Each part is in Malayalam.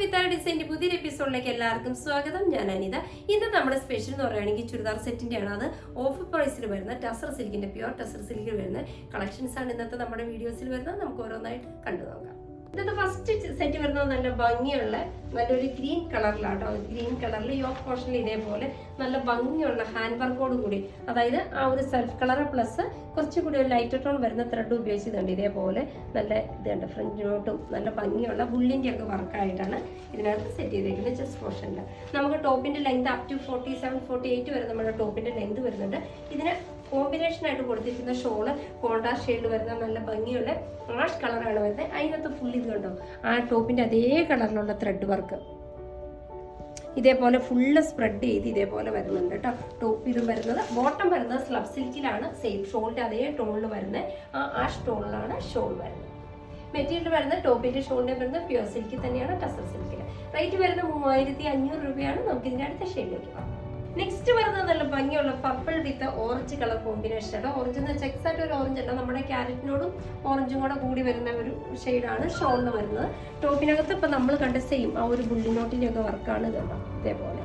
വിത്ത് ഡിസൈൻ്റെ പുതിയൊരു എപ്പിസോഡിലേക്ക് എല്ലാവർക്കും സ്വാഗതം. ഞാൻ അനിത. ഇന്ന് നമ്മുടെ സ്പെഷ്യൽ എന്ന് പറയുകയാണെങ്കിൽ ചുരിദാർ സെറ്റിൻ്റെ ആണ്. അത് ഓഫ് പ്രൈസിൽ വരുന്ന ടസർ സിൽക്കിൻ്റെ പ്യുവർ ടസർ സിൽക്കിൽ വരുന്ന കളക്ഷൻസ് ആണ് ഇന്നത്തെ നമ്മുടെ വീഡിയോസിൽ വരുന്നത്. നമുക്ക് ഓരോന്നായിട്ട് കണ്ടു നോക്കാം. ഇന്നത്തെ ഫസ്റ്റ് സെറ്റ് വരുന്നത് നല്ല ഭംഗിയുള്ള നല്ലൊരു ഗ്രീൻ കളറിലാട്ടോ. ഗ്രീൻ കളറിൽ യോക്ക് പോർഷനിൽ ഇതേപോലെ നല്ല ഭംഗിയുള്ള ഹാൻഡ് വർക്കോട് കൂടി, അതായത് ആ ഒരു സെൽഫ് കളർ പ്ലസ് കുറച്ചുകൂടി ഒരു ലൈറ്റ് ടോൺ വരുന്ന ത്രെഡ് ഉപയോഗിച്ചിട്ടുണ്ട്. ഇതേപോലെ നല്ല ഇതുണ്ട്, ഫ്രണ്ടിലോട്ടും നല്ല ഭംഗിയുള്ള ബുള്ളിൻ്റെ ഒക്കെ വർക്കായിട്ടാണ് ഇതിനകത്ത് സെറ്റ് ചെയ്തിരിക്കുന്നത്. ചെസ്റ്റ് പോർഷനിൽ നമുക്ക് ടോപ്പിന്റെ ലെങ്ത് അപ് ടു 47-48 വരെ നമ്മുടെ ടോപ്പിന്റെ ലെങ്ത് വരുന്നുണ്ട്. ഇതിന് കോമ്പിനേഷൻ ആയിട്ട് കൊടുത്തിരിക്കുന്ന ഷോള് കോൺട്രാസ്റ്റ് ഷെയ്ഡ് വരുന്ന നല്ല ഭംഗിയുള്ള ആഷ് കളറാണ് വരുന്നത്. അതിനകത്ത് ഫുൾ ഇത് കണ്ടോ, ആ ടോപ്പിന്റെ അതേ കളറിലുള്ള ത്രെഡ് വർക്ക് ഇതേപോലെ ഫുള്ള് സ്പ്രെഡ് ചെയ്ത് ഇതേപോലെ വരുന്നുണ്ട് കേട്ടോ. ടോപ്പ് ഇത് വരുന്നത്, ബോട്ടം വരുന്നത് സ്ലബ് സിൽക്കിലാണ്. സെയിം ഷോളിന്റെ അതേ ടോണിൽ വരുന്നത്, ആ ആഷ് ടോണിലാണ് ഷോൾ വരുന്നത്. മെറ്റീരിയൽ വരുന്നത് ടോപ്പിന്റെ ഷോളിന്റെ വരുന്നത് പ്യുവർ സിൽക്കിൽ തന്നെയാണ്, ടസർ സിൽക്കിൽ. റേറ്റ് വരുന്നത് 3500 രൂപയാണ്. നമുക്ക് ഇതിന്റെ അടുത്ത ഷെയ്ഡിലേക്ക് പോകാം. നെക്സ്റ്റ് വരുന്നത് നല്ല ഭംഗിയുള്ള പർപ്പിൾ വിത്ത് ഓറഞ്ച് കളർ കോമ്പിനേഷൻ ആണ്. ഓറഞ്ച് എന്ന് വെച്ചാൽ എക്സാക്ട് ഒരു ഓറഞ്ച് അല്ല, നമ്മുടെ ക്യാരറ്റിനോടും ഓറഞ്ചും കൂടെ കൂടി വരുന്ന ഒരു ഷെയ്ഡാണ് ഷോളിന് വരുന്നത്. ടോപ്പിനകത്ത് ഇപ്പം നമ്മൾ കണ്ട സെയിം ആ ഒരു ബുള്ളിനോട്ടിൻ്റെ ഒക്കെ വർക്കാണ് കണ്ടോ. ഇതേപോലെ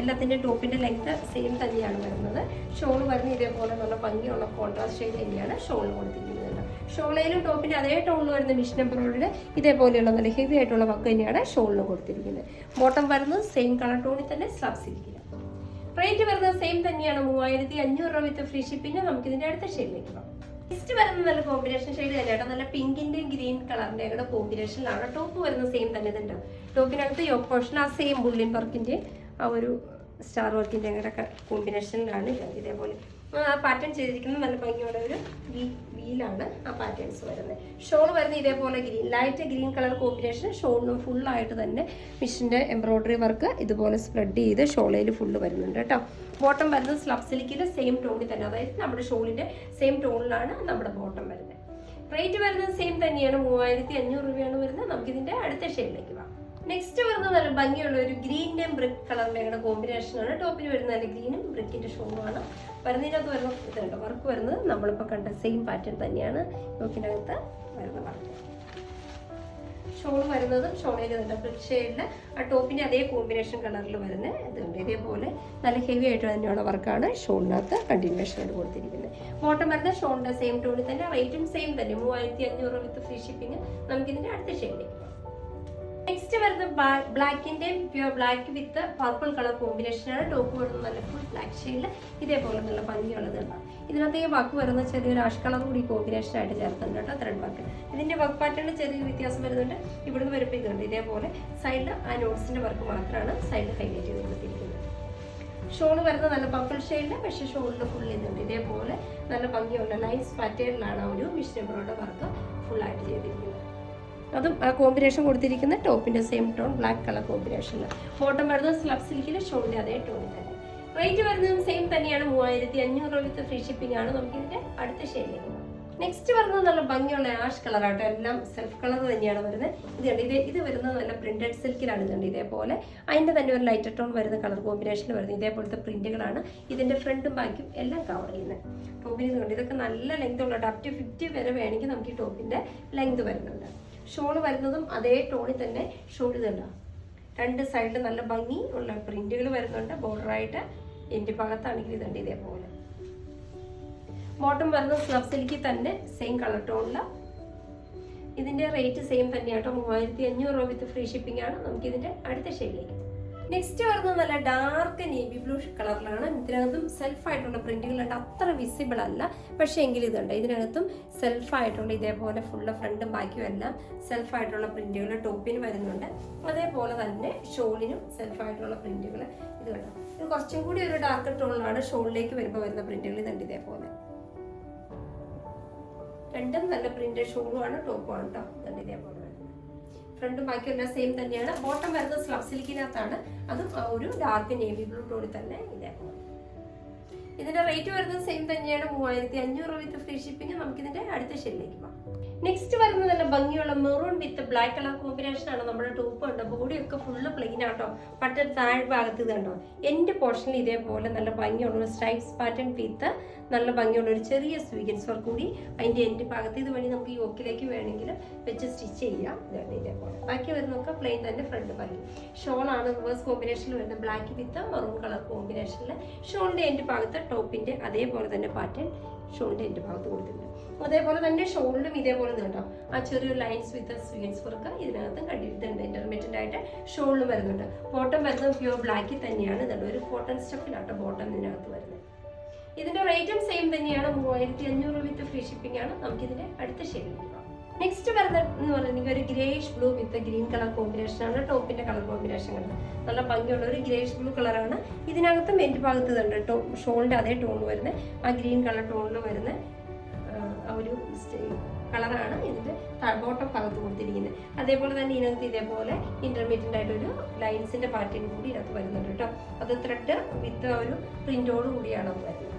എല്ലാത്തിൻ്റെ ടോപ്പിൻ്റെ ലെങ്ത് സെയിം തന്നെയാണ് വരുന്നത്. ഷോൾ വരുന്നത് ഇതേപോലെ നല്ല ഭംഗിയുള്ള കോൺട്രാസ്റ്റ് ഷെയ്ഡ് തന്നെയാണ് ഷോളിന് കൊടുത്തിരിക്കുന്നത്. ഷോളയിലും ടോപ്പിൻ്റെ അതേ ടോണിൽ വരുന്ന മിഷൻ എംബ്രോയിഡറി ഇതേപോലെയുള്ള നല്ല ഹെവി ആയിട്ടുള്ള വർക്ക് തന്നെയാണ് ഷോളിന് കൊടുത്തിരിക്കുന്നത്. ബോട്ടം വരുന്നത് സെയിം കളർ ടോണിൽ തന്നെ സ്ലബ് സിൽക്കിലാണ്. റേറ്റ് വരുന്നത് സെയിം തന്നെയാണ്, 3500 രൂപ വിത്ത് ഫ്രീ ഷിപ്പിംഗ്. നമുക്ക് ഇതിൻ്റെ അടുത്ത ഷെയ്ഡിലേക്ക് പോകാം. നെക്സ്റ്റ് വരുന്ന നല്ല കോമ്പിനേഷൻ ഷെയ്ഡ് തന്നെയാണ്, നല്ല പിങ്കിന്റെയും ഗ്രീൻ കളറിന്റെ കൂടെ കോമ്പിനേഷനിലാണ്. ടോപ്പ് വരുന്നത് സെയിം തന്നെ ഇതുണ്ട്. ടോപ്പിനകത്ത് യോക്ക് പോർഷൻ ആ സെയിം ബുള്ളിൻ വർക്കിന്റെ ആ ഒരു സ്റ്റാർ വർക്കിന്റെ കൂടെ കോമ്പിനേഷനിലാണ് ഇതേപോലെ ആ പാറ്റേൺ ചെയ്തിരിക്കുന്നത്. നല്ല ഭംഗിയുള്ള ഒരു വീലാണ് ആ പാറ്റേൺസ് വരുന്നത്. ഷോൾ വരുന്നത് ഇതേപോലെ green, light green colour combination. ഷോളിനും ഫുള്ളായിട്ട് തന്നെ മിഷിൻ്റെ എംബ്രോയിഡറി വർക്ക് ഇതുപോലെ സ്പ്രെഡ് ചെയ്ത് ഷോളയിൽ ഫുള്ള് വരുന്നുണ്ട് കേട്ടോ. ബോട്ടം വരുന്നത് സ്ലബ് സിൽക്കിൽ സെയിം ടോണിൽ തന്നെ, അതായത് നമ്മുടെ ഷോളിൻ്റെ സെയിം ടോണിലാണ് നമ്മുടെ ബോട്ടം വരുന്നത്. റേറ്റ് വരുന്നത് സെയിം തന്നെയാണ്, 3500 രൂപയാണ് വരുന്നത്. നമുക്കിതിൻ്റെ അടുത്ത ഷെയ്ഡിലേക്ക് പോകാം. നെക്സ്റ്റ് വരുന്നത് നല്ല ഭംഗിയുള്ള ഒരു ഗ്രീൻ്റെയും ബ്രിക്ക് കളറിൻ്റെ കോമ്പിനേഷനാണ്. ടോപ്പിൽ വരുന്ന നല്ല ഗ്രീനും ബ്രിക്കിൻ്റെ ഷോളുമാണ് വരുന്നതിനകത്ത് വരുന്ന ഇതുണ്ട്. വർക്ക് വരുന്നത് നമ്മളിപ്പോൾ കണ്ട സെയിം പാറ്റേൺ തന്നെയാണ് യോക്കിനകത്ത് വരുന്ന വർക്ക്. ഷോൾ വരുന്നതും ഷോളിൽ ബ്രിക്ക് ഷെയ്ഡിൽ ആ ടോപ്പിൻ്റെ അതേ കോമ്പിനേഷൻ കളറിൽ വരുന്ന ഇതുണ്ട്. ഇതേപോലെ നല്ല ഹെവി ആയിട്ട് തന്നെയുള്ള വർക്കാണ് ഷോളിനകത്ത് കണ്ടിന്യൂഷൻ ആയിട്ട് കൊടുത്തിരിക്കുന്നത്. ബോട്ടം വരുന്ന ഷോളിൻ്റെ സെയിം ടോണിൽ തന്നെ, റേറ്റും സെയിം തന്നെ, 3500 വിത്ത് ഫ്രീ ഷിപ്പിംഗ്. നമുക്കിതിൻ്റെ അടുത്ത ഷെയ്ഡിലേക്ക് പോകാം. നെക്സ്റ്റ് വരുന്നത് ബ്ലാക്കിന്റെ pure black with purple colour കോമ്പിനേഷനാണ്. ടോപ്പ് വരുന്നത് നല്ല ഫുൾ ബ്ലാക്ക് ഷെയ്ഡിൽ ഇതേപോലെ നല്ല ഭംഗിയുള്ളതുണ്ടാവും. ഇതിനകത്ത് ഈ വർക്ക് വരുന്ന ചെറിയൊരു ആഷ് കളർ കൂടി കോമ്പിനേഷൻ ആയിട്ട് ചേർത്തുണ്ട് കേട്ടോ, ത്രെഡ് വർക്ക്. ഇതിന്റെ വർക്ക് പാറ്റേണിൽ ചെറിയൊരു വ്യത്യാസം വരുന്നുണ്ട്. ഇവിടുന്ന് വരപ്പിക്കുന്നുണ്ട് ഇതേപോലെ സൈഡിൽ ആ നോട്ട്സിന്റെ വർക്ക് മാത്രമാണ് സൈഡിൽ ഹൈലൈറ്റ് ചെയ്ത് കൊടുത്തിരിക്കുന്നത്. ഷോൾ വരുന്നത് നല്ല പർപ്പിൾ ഷെയ്ഡിൽ, പക്ഷേ ഷോളിൽ ഫുൾ ഇതുണ്ട്. ഇതേപോലെ നല്ല ഭംഗിയുള്ള ലൈൻസ് പാറ്റേണിലാണ് ആ ഒരു മിഷൻ എംബ്രോയിഡറി വർക്ക് ഫുള്ളായിട്ട് ചെയ്തിരിക്കുന്നത്. അതും ആ കോമ്പിനേഷൻ കൊടുത്തിരിക്കുന്ന ടോപ്പിന്റെ സെയിം ടോൺ ബ്ലാക്ക് കളർ കോമ്പിനേഷനിൽ. ബോട്ടം വരുന്നത് സ്ലബ് സിൽക്കിൽ ഷോളിന്റെ അതേ ടോണിൽ തന്നെ. റേറ്റ് വരുന്നതും സെയിം തന്നെയാണ്, 3500 രൂപ വിത്ത് ഫ്രീ ഷിപ്പിംഗ് ആണ്. നമുക്ക് ഇതിന്റെ അടുത്ത ഷെയ്ഡിലേക്ക് പോകാം. നെക്സ്റ്റ് വരുന്നത് നല്ല ഭംഗിയുള്ള ആഷ് കളറാട്ടോ. എല്ലാം സെൽഫ് കളർ തന്നെയാണ് വരുന്നത്. ഇത് വരുന്നത് നല്ല പ്രിന്റഡ് സിൽക്കിലാണ്. ഇതുണ്ട് ഇതേപോലെ അതിന്റെ തന്നെ ഒരു ലൈറ്റർ ടോൺ വരുന്ന കളർ കോമ്പിനേഷനിൽ വരുന്നത് ഇതേപോലത്തെ പ്രിന്റുകളാണ് ഇതിന്റെ ഫ്രണ്ടും ബാക്കും എല്ലാം കവർ ചെയ്യുന്നത്. ടോപ്പിന് ഇതുകൊണ്ട് ഇതൊക്കെ നല്ല ലെങ്ത് ഉള്ള അപ് ടു 50 വരെ വേണമെങ്കിൽ നമുക്ക് ഈ ടോപ്പിന്റെ ലെങ്ത് വരുന്നുണ്ട്. ഷോൾ വരുന്നതും അതേ ടോണിൽ തന്നെ ഷോൾ ഇതുണ്ടാവും. രണ്ട് സൈഡിൽ നല്ല ഭംഗി ഉള്ള പ്രിന്റുകൾ വരുന്നുണ്ട്. ബോർഡറായിട്ട് എൻ്റെ ഭാഗത്താണെങ്കിൽ ഇതുണ്ട് ഇതേപോലെ. ബോട്ടം വരുന്നത് സ്ലബ് സിൽക്കിൽ തന്നെ സെയിം കളർ ടോണില്. ഇതിന്റെ റേറ്റ് സെയിം തന്നെയാട്ടോ, 3500 രൂപ വിത്ത് ഫ്രീ ഷിപ്പിംഗ് ആണ്. നമുക്ക് ഇതിന്റെ അടുത്ത ഷെയ്ഡിലേക്ക്. നെക്സ്റ്റ് വരുന്നത് നല്ല ഡാർക്ക് നേവി ബ്ലൂ കളറിലാണ്. ഇതിനകത്തും സെൽഫായിട്ടുള്ള പ്രിന്റുകളുണ്ട്, അത്ര വിസിബിൾ അല്ല, പക്ഷേ എങ്കിലും ഇതുണ്ട്. ഇതിനകത്തും സെൽഫായിട്ടുള്ള ഇതേപോലെ ഫുള്ള് ഫ്രണ്ടും ബാക്കിയും എല്ലാം സെൽഫായിട്ടുള്ള പ്രിന്റുകൾ ടോപ്പിന് വരുന്നുണ്ട്. അതേപോലെ തന്നെ ഷോളിനും സെൽഫായിട്ടുള്ള പ്രിന്റുകൾ ഇത് കണ്ടോ. ഇത് കുറച്ചും കൂടി ഒരു ഡാർക്ക് ടോണിലാണ് ഷോളിലേക്ക് വരുമ്പോൾ വരുന്ന പ്രിന്റുകൾ ഇതുണ്ട് ഇതേപോലെ. രണ്ടും നല്ല പ്രിന്റഡ് ഷോളുമാണ്, ടോപ്പുമാണ് കേട്ടോ. ഇതുണ്ട് ഇതേപോലെ. ഫ്രണ്ടും ബാക്കിയും എല്ലാം സെയിം തന്നെയാണ്. ബോട്ടം വരുന്നത് സ്ലബ് സിൽക്കിനകത്താണ്, അതും ആ ഒരു ഡാർക്ക് നേവി ബ്ലൂ ടോണിൽ തന്നെ ഇതേപോലെ. ഇതിന്റെ റേറ്റ് വരുന്നത് സെയിം തന്നെയാണ്, 3500 വിത്ത് ഫ്രീ ഷിപ്പിംഗ്. നമുക്ക് ഇതിന്റെ അടുത്ത ഷെയ്ഡിലേക്ക് പോകാം. നെക്സ്റ്റ് വരുന്നത് നല്ല ഭംഗിയുള്ള മെറൂൺ വിത്ത് ബ്ലാക്ക് കളർ കോമ്പിനേഷൻ ആണ്. നമ്മുടെ ടോപ്പ് ഉണ്ട്, ബോഡിയൊക്കെ ഫുള്ള് പ്ലെയിൻ ആട്ടോ. പട്ട് താഴ് ഭാഗത്ത് കണ്ടോ, എൻ്റെ പോർഷനിൽ ഇതേപോലെ നല്ല ഭംഗിയുള്ള സ്ട്രൈപ്സ് പാറ്റേൺ വിത്ത് നല്ല ഭംഗിയുള്ള ഒരു ചെറിയ സ്വീഗൻസ് വർക്ക് കൂടി അതിൻ്റെ എൻ്റെ ഭാഗത്ത് ഇത് വഴി നമുക്ക് യോക്കിലേക്ക് വേണമെങ്കിൽ വെച്ച് സ്റ്റിച്ച് ചെയ്യാം. ഇതാണ് ഇതേപോലെ. ബാക്കി വരുന്നൊക്കെ പ്ലെയിൻ തന്നെ ഫ്രണ്ട് ഭാഗം. ഷോളാണ് റിവേഴ്സ് കോമ്പിനേഷനിൽ വരുന്ന ബ്ലാക്ക് വിത്ത് മറൂൺ കളർ കോമ്പിനേഷനിൽ. ഷോളിൻ്റെ എൻ്റെ ഭാഗത്ത് ടോപ്പിൻ്റെ അതേപോലെ തന്നെ പാറ്റേൺ ഷോളിൻ്റെ എൻ്റെ ഭാഗത്ത് കൊടുത്തിട്ടുണ്ട്. അതേപോലെ തന്നെ ഷോളിലും ഇതേപോലെ കേട്ടോ ആ ചെറിയൊരു ലൈൻസ് വിത്ത് സ്വീഗൻസ് വർക്ക് ഇതിനകത്തും കണ്ടിട്ടുണ്ട്. ഇന്റർമീഡിയറ്റ് ആയിട്ട് ഷോളിലും വരുന്നുണ്ട്. ബോട്ടം വരുന്നത് പ്യൂർ ബ്ലാക്കിൽ തന്നെയാണ്. ഇതുണ്ട് ഒരു കോട്ടൺ സ്റ്റഫിലാട്ടോ ബോട്ടം ഇതിനകത്ത് വരുന്നത്. ഇതിന്റെ റേറ്റും സെയിം തന്നെയാണ്. 3500 വിത്ത് ഫ്രീ ഷിപ്പിംഗ് ആണ്. നമുക്കിതിന്റെ അടുത്ത ഷെയ്ഡ് നോക്കാം. നെക്സ്റ്റ് വരുന്നത് എന്ന് പറയുന്നത് ഒരു ഗ്രേഷ് ബ്ലൂ വിത്ത് ഗ്രീൻ കളർ കോമ്പിനേഷൻ ആണ്. ടോപ്പിന്റെ കളർ കോമ്പിനേഷൻ കണ്ടത് നല്ല ഭംഗിയുള്ള ഒരു ഗ്രേഷ് ബ്ലൂ കളറാണ്. ഇതിനകത്തും എൻ്റെ ഭാഗത്ത് ഇതുണ്ട് ഷോളിന്റെ അതേ ടോൺ വരുന്നത് ആ ഗ്രീൻ കളർ ടോണിൽ വരുന്ന ആ ഒരു കളറാണ് ഇതിന്റെ ബോട്ടം ഭാഗത്ത് കൊടുത്തിരിക്കുന്നത്. അതേപോലെ തന്നെ ഇതിനകത്ത് ഇതേപോലെ ഇന്റർമീഡിയറ്റ് ആയിട്ടൊരു ലൈൻസിന്റെ പാറ്റേൺ കൂടി ഇതിനകത്ത് വരുന്നുണ്ട് കേട്ടോ. അത് ത്രെഡ് വിത്ത് ഒരു പ്രിന്റോട് കൂടിയാണ് അത് വരുന്നത്.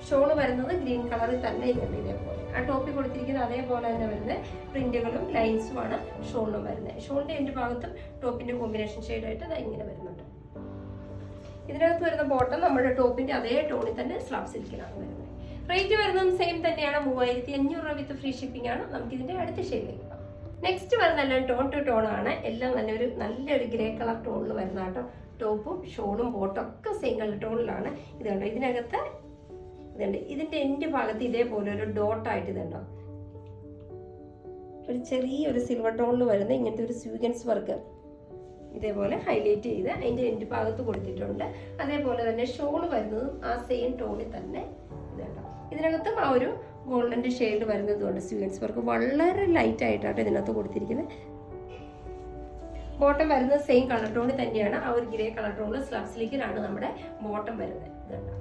ഷോള് വരുന്നത് ഗ്രീൻ കളറിൽ തന്നെ ഇതുണ്ട് ഇതേപോലെ. ആ ടോപ്പിൽ കൊടുത്തിരിക്കുന്നത് അതേപോലെ തന്നെ വരുന്നത് പ്രിന്റുകളും ലൈൻസുമാണ് ഷോളിലും വരുന്നത്. ഷോളിന്റെ എൻ്റെ ഭാഗത്തും ടോപ്പിന്റെ കോമ്പിനേഷൻ ഷെയ്ഡായിട്ട് അത് ഇങ്ങനെ വരുന്നുണ്ട്. ഇതിനകത്ത് വരുന്ന ബോട്ടം നമ്മുടെ ടോപ്പിന്റെ അതേ ടോണിൽ തന്നെ സ്ലാബ് സിൽക്കിലാണ് വരുന്നത്. റേറ്റ് വരുന്നതും സെയിം തന്നെയാണ്. 3500 വിത്ത് ഫ്രീ ഷിപ്പിംഗ് ആണ്. നമുക്ക് ഇതിന്റെ അടുത്ത ഷെയ്ഡിലേക്ക് പോകാം. നെക്സ്റ്റ് വരുന്നതെല്ലാം ടോൺ ടു ടോൺ ആണ്. എല്ലാം നല്ലൊരു ഗ്രേ കളർ ടോണിൽ വരുന്ന കേട്ടോ. ടോപ്പും ഷോളും ബോട്ടും ഒക്കെ സെയിം കളർ ടോണിലാണ്. ഇതുണ്ട് ഇതിനകത്ത് ഇതുണ്ട്. ഇതിന്റെ എൻ്റെ ഭാഗത്ത് ഇതേപോലെ ഒരു ഡോട്ടായിട്ട് ഇതുണ്ടോ ഒരു ചെറിയൊരു സിൽവർ ടോണിൽ വരുന്ന ഇങ്ങനത്തെ ഒരു സ്വീഗൻസ് വർക്ക് ഇതേപോലെ ഹൈലൈറ്റ് ചെയ്ത് അതിൻ്റെ എൻ്റെ ഭാഗത്ത് കൊടുത്തിട്ടുണ്ട്. അതേപോലെ തന്നെ ഷോൾ വരുന്നതും ആ സെയിം ടോണിൽ തന്നെ ഇതുണ്ടോ. ഇതിനകത്തും ആ ഒരു ഗോൾഡൻ്റെ ഷെയ്ഡ് വരുന്നതുകൊണ്ട് സ്വീഗൻസ് വർക്ക് വളരെ ലൈറ്റ് ആയിട്ടാണ് ഇതിനകത്ത് കൊടുത്തിരിക്കുന്നത്. ബോട്ടം വരുന്നത് സെയിം കളർ ടോണിൽ തന്നെയാണ്. ആ ഒരു ഗ്രേ കളർ ടോണിൽ സ്ലാബ് സിൽക്കിലാണ് നമ്മുടെ ബോട്ടം വരുന്നത്. ഇതുണ്ട്.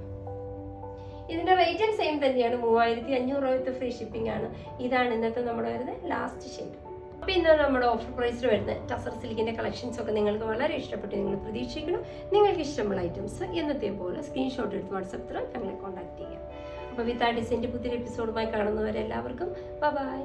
ഇതിന്റെ റേറ്റും സെയിം തന്നെയാണ്. 3500 വിത്ത് ഫ്രീ ഷിപ്പിംഗ് ആണ്. ഇതാണ് ഇന്നത്തെ നമ്മുടെ വരുന്നത് ലാസ്റ്റ് ഷെയ്ഡ്. അപ്പോൾ ഇന്ന് നമ്മുടെ ഓഫർ പ്രൈസിൽ വരുന്ന ടസർ സിൽക്കിന്റെ കളക്ഷൻസ് ഒക്കെ നിങ്ങൾക്ക് വളരെ ഇഷ്ടപ്പെട്ടു നിങ്ങൾ പ്രതീക്ഷിക്കണം. നിങ്ങൾക്ക് ഇഷ്ടമുള്ള ഐറ്റംസ് എന്നത്തെ പോലെ സ്ക്രീൻഷോട്ട് എടുത്ത് വാട്സപ്പിൽ ഞങ്ങളെ കോൺടാക്ട് ചെയ്യാം. അപ്പോൾ വിത്ത് ആ ഡിസൈൻ്റെ പുതിയൊരു എപ്പിസോഡുമായി കാണുന്നവരെല്ലാവർക്കും ബൈ.